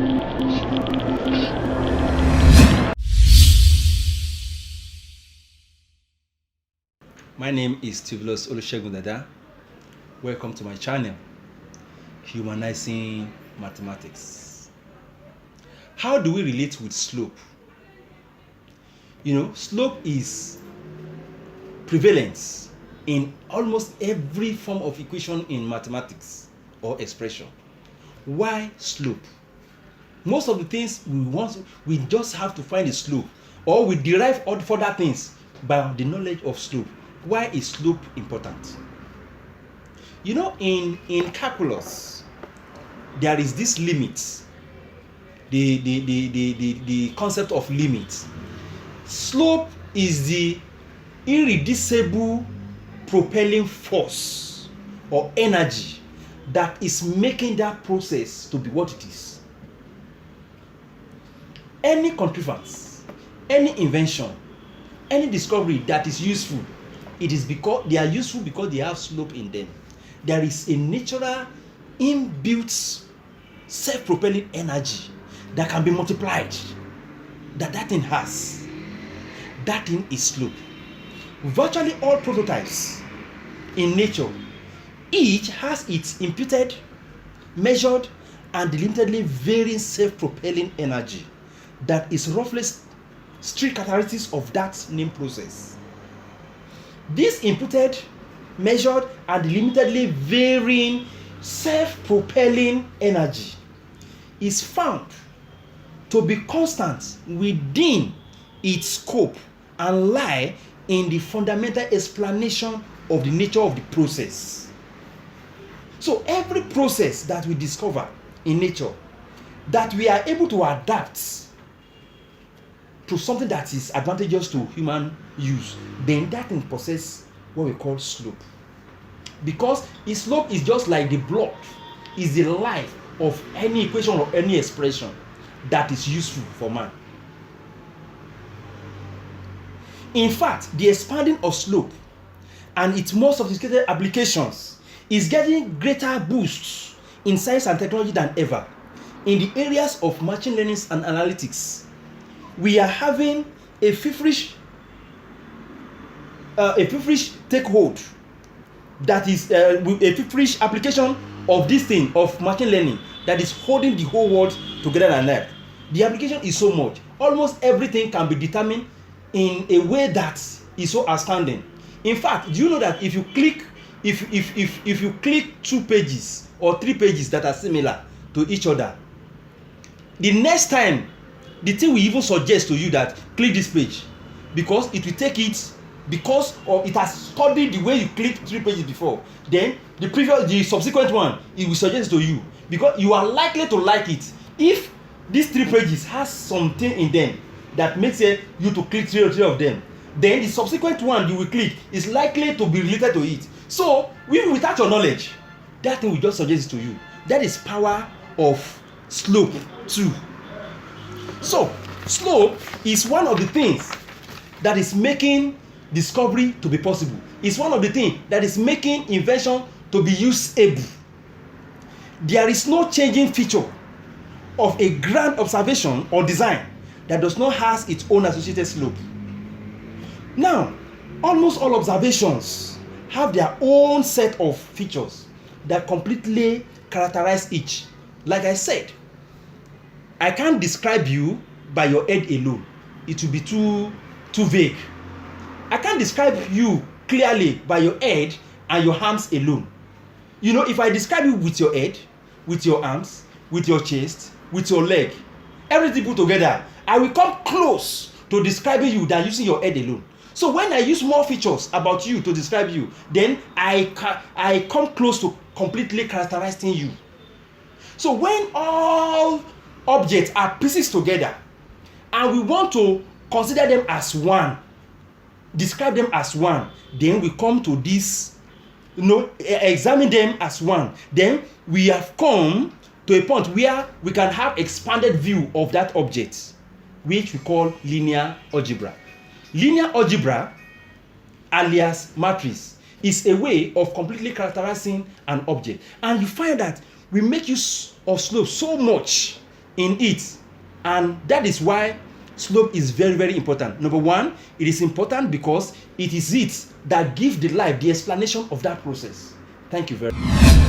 My name is Theophilus Olusegun Dada. Welcome to my channel, Humanizing Mathematics. How do we relate with slope? Slope is prevalent in almost every form of equation in mathematics or expression. Why slope? Most of the things we just have to find a slope, or we derive all further things by the knowledge of slope. Why is slope important? In calculus, there is this limit, the concept of limit. Slope is the irreducible propelling force or energy that is making that process to be what it is. Any contrivance, any invention, any discovery that is useful, it is because they are useful because they have slope in them. There is a natural inbuilt self-propelling energy that can be multiplied, that thing has. That thing is slope. Virtually all prototypes in nature, each has its imputed, measured, and delimitedly varying self-propelling energy that is roughly strict characteristics of that named process. This imputed, measured, and delimitedly varying self-propelling energy is found to be constant within its scope and lie in the fundamental explanation of the nature of the process. So every process that we discover in nature that we are able to adapt to something that is advantageous to human use, then that thing possesses what we call slope. Because its slope is just like the blood, is the life of any equation or any expression that is useful for man. In fact, the expanding of slope and its more sophisticated applications is getting greater boosts in science and technology than ever. In the areas of machine learning and analytics, we are having a feverish takehold that is a feverish application of this thing of machine learning that is holding the whole world together and that. The application is so much. Almost everything can be determined in a way that is so outstanding. In fact, do you know that if you click 2 pages or 3 pages that are similar to each other, the next time the thing will even suggest to you that click this page, because it will take it because or it has studied the way you clicked 3 pages before. Then the subsequent one, it will suggest to you because you are likely to like it if these 3 pages has something in them that makes you to click three of them. Then the subsequent one you will click is likely to be related to it. So without your knowledge, that thing will just suggest it to you. That is power of slope too. So slope is one of the things that is making discovery to be possible. It's one of the things that is making invention to be usable. There is no changing feature of a grand observation or design that does not have its own associated slope. Now, almost all observations have their own set of features that completely characterize each. Like I said, I can't describe you by your head alone. It will be too vague. I can't describe you clearly by your head and your arms alone. If I describe you with your head, with your arms, with your chest, with your leg, everything put together, I will come close to describing you than using your head alone. So when I use more features about you to describe you, then I come close to completely characterizing you. So when all objects are pieces together and we want to consider them as one, describe them as one, then we come to this, examine them as one. Then we have come to a point where we can have expanded view of that object, which we call linear algebra. Linear algebra, alias matrix, is a way of completely characterizing an object. And you find that we make use of slope so much in it, and that is why slope is very, very important. Number one, it is important because it is it that gives the life the explanation of that process. Thank you very much.